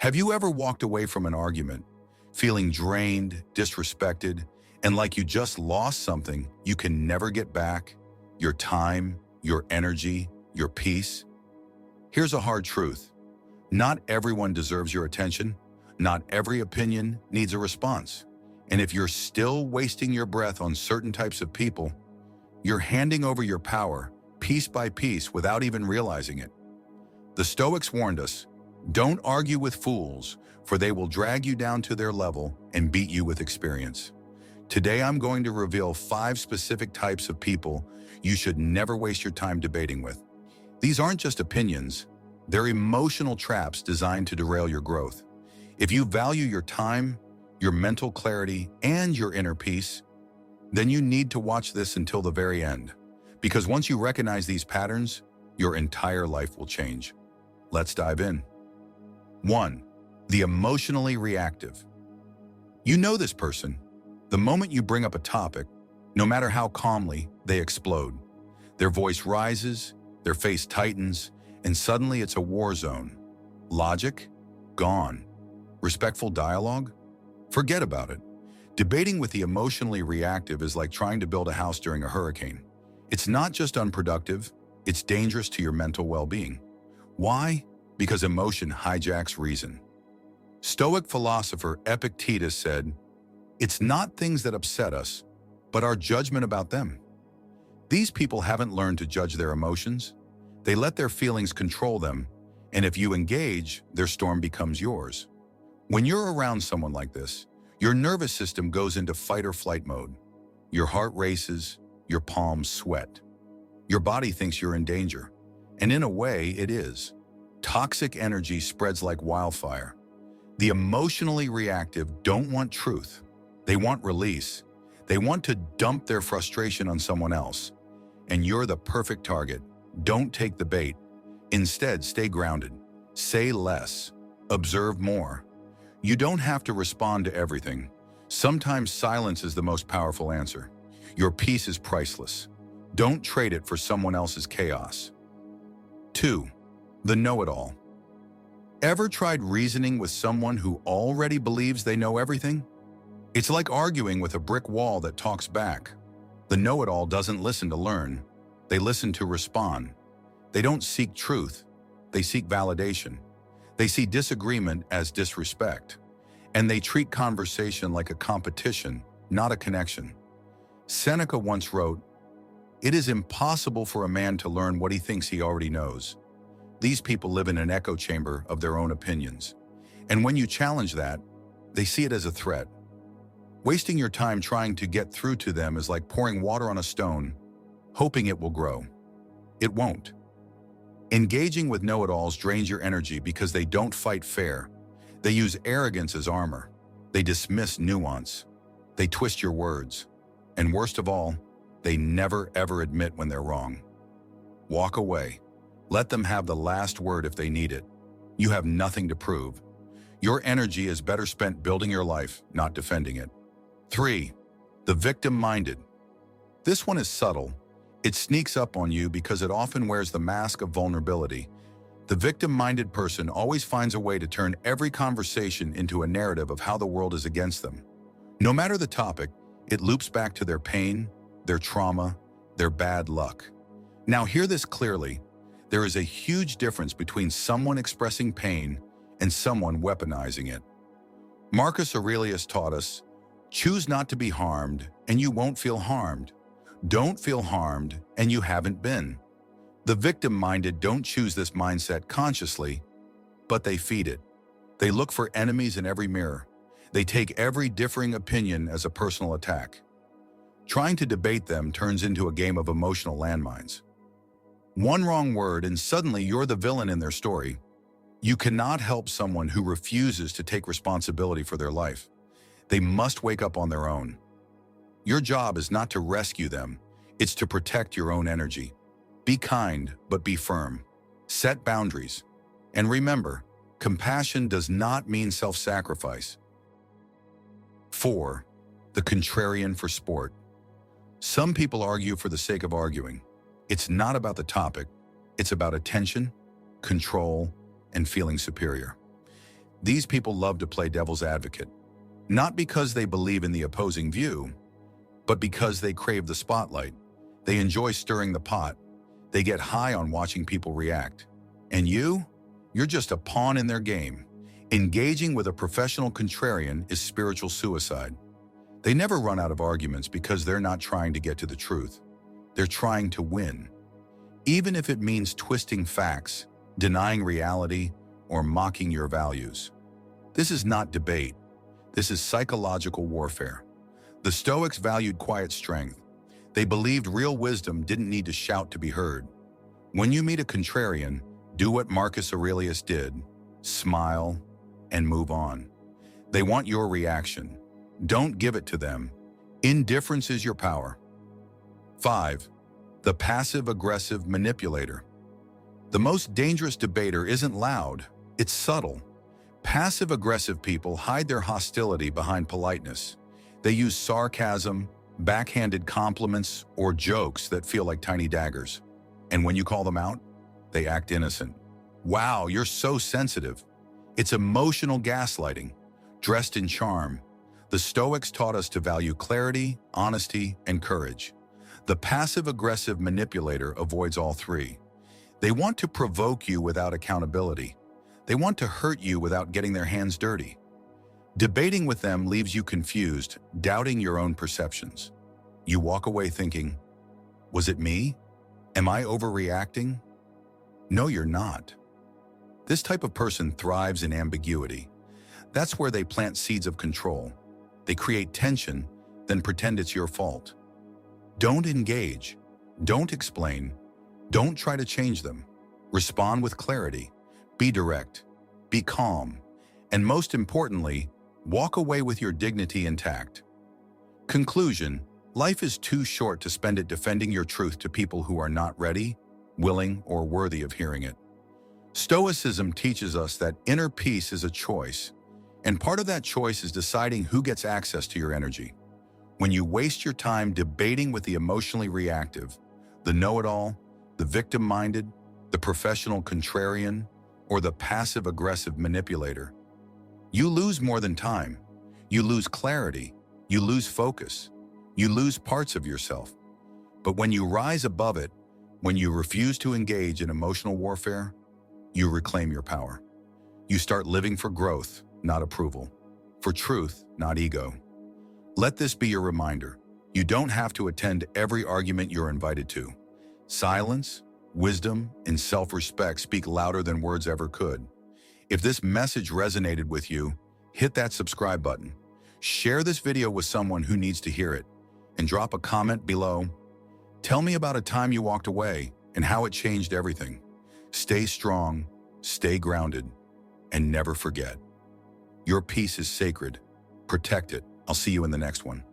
Have you ever walked away from an argument, feeling drained, disrespected, and like you just lost something you can never get back? Your time, your energy, your peace? Here's a hard truth. Not everyone deserves your attention. Not every opinion needs a response. And if you're still wasting your breath on certain types of people, you're handing over your power piece by piece without even realizing it. The Stoics warned us, don't argue with fools, for they will drag you down to their level and beat you with experience. Today, I'm going to reveal 5 specific types of people you should never waste your time debating with. These aren't just opinions, they're emotional traps designed to derail your growth. If you value your time, your mental clarity, and your inner peace, then you need to watch this until the very end. Because once you recognize these patterns, your entire life will change. Let's dive in. 1. The emotionally reactive. You know this person. The moment you bring up a topic, no matter how calmly, they explode. Their voice rises, their face tightens, and suddenly it's a war zone. Logic? Gone. Respectful dialogue? Forget about it. Debating with the emotionally reactive is like trying to build a house during a hurricane. It's not just unproductive, it's dangerous to your mental well-being. Why? Because emotion hijacks reason. Stoic philosopher Epictetus said, "It's not things that upset us, but our judgment about them." These people haven't learned to judge their emotions. They let their feelings control them, and if you engage, their storm becomes yours. When you're around someone like this, your nervous system goes into fight or flight mode. Your heart races, your palms sweat. Your body thinks you're in danger, and in a way, it is. Toxic energy spreads like wildfire. The emotionally reactive don't want truth. They want release. They want to dump their frustration on someone else. And you're the perfect target. Don't take the bait. Instead, stay grounded. Say less. Observe more. You don't have to respond to everything. Sometimes silence is the most powerful answer. Your peace is priceless. Don't trade it for someone else's chaos. 2. The know-it-all. Ever tried reasoning with someone who already believes they know everything? It's like arguing with a brick wall that talks back. The know-it-all doesn't listen to learn. They listen to respond. They don't seek truth. They seek validation. They see disagreement as disrespect. And they treat conversation like a competition, not a connection. Seneca once wrote, "It is impossible for a man to learn what he thinks he already knows." These people live in an echo chamber of their own opinions. And when you challenge that, they see it as a threat. Wasting your time trying to get through to them is like pouring water on a stone, hoping it will grow. It won't. Engaging with know-it-alls drains your energy because they don't fight fair. They use arrogance as armor. They dismiss nuance. They twist your words. And worst of all, they never ever admit when they're wrong. Walk away. Let them have the last word if they need it. You have nothing to prove. Your energy is better spent building your life, not defending it. 3. The victim-minded. This one is subtle. It sneaks up on you because it often wears the mask of vulnerability. The victim-minded person always finds a way to turn every conversation into a narrative of how the world is against them. No matter the topic, it loops back to their pain, their trauma, their bad luck. Now hear this clearly. There is a huge difference between someone expressing pain and someone weaponizing it. Marcus Aurelius taught us, choose not to be harmed and you won't feel harmed. Don't feel harmed and you haven't been. The victim-minded don't choose this mindset consciously, but they feed it. They look for enemies in every mirror. They take every differing opinion as a personal attack. Trying to debate them turns into a game of emotional landmines. One wrong word and suddenly you're the villain in their story. You cannot help someone who refuses to take responsibility for their life. They must wake up on their own. Your job is not to rescue them, it's to protect your own energy. Be kind, but be firm. Set boundaries. And remember, compassion does not mean self-sacrifice. 4. The contrarian for sport. Some people argue for the sake of arguing. It's not about the topic, it's about attention, control, and feeling superior. These people love to play devil's advocate, not because they believe in the opposing view, but because they crave the spotlight. They enjoy stirring the pot. They get high on watching people react. And you're just a pawn in their game. Engaging with a professional contrarian is spiritual suicide. They never run out of arguments because they're not trying to get to the truth. They're trying to win. Even if it means twisting facts, denying reality, or mocking your values. This is not debate. This is psychological warfare. The Stoics valued quiet strength. They believed real wisdom didn't need to shout to be heard. When you meet a contrarian, do what Marcus Aurelius did. Smile and move on. They want your reaction. Don't give it to them. Indifference is your power. 5. The passive-aggressive manipulator. The most dangerous debater isn't loud, it's subtle. Passive-aggressive people hide their hostility behind politeness. They use sarcasm, backhanded compliments, or jokes that feel like tiny daggers. And when you call them out, they act innocent. Wow, you're so sensitive. It's emotional gaslighting, dressed in charm. The Stoics taught us to value clarity, honesty, and courage. The passive-aggressive manipulator avoids all three. They want to provoke you without accountability. They want to hurt you without getting their hands dirty. Debating with them leaves you confused, doubting your own perceptions. You walk away thinking, was it me? Am I overreacting? No, you're not. This type of person thrives in ambiguity. That's where they plant seeds of control. They create tension, then pretend it's your fault. Don't engage. Don't explain. Don't try to change them. Respond with clarity. Be direct. Be calm. And most importantly, walk away with your dignity intact. Conclusion: life is too short to spend it defending your truth to people who are not ready, willing, or worthy of hearing it. Stoicism teaches us that inner peace is a choice, and part of that choice is deciding who gets access to your energy. When you waste your time debating with the emotionally reactive, the know-it-all, the victim-minded, the professional contrarian, or the passive-aggressive manipulator, you lose more than time. You lose clarity. You lose focus. You lose parts of yourself. But when you rise above it, when you refuse to engage in emotional warfare, you reclaim your power. You start living for growth, not approval. For truth, not ego. Let this be your reminder. You don't have to attend every argument you're invited to. Silence, wisdom, and self-respect speak louder than words ever could. If this message resonated with you, hit that subscribe button. Share this video with someone who needs to hear it, and drop a comment below. Tell me about a time you walked away and how it changed everything. Stay strong, stay grounded, and never forget. Your peace is sacred. Protect it. I'll see you in the next one.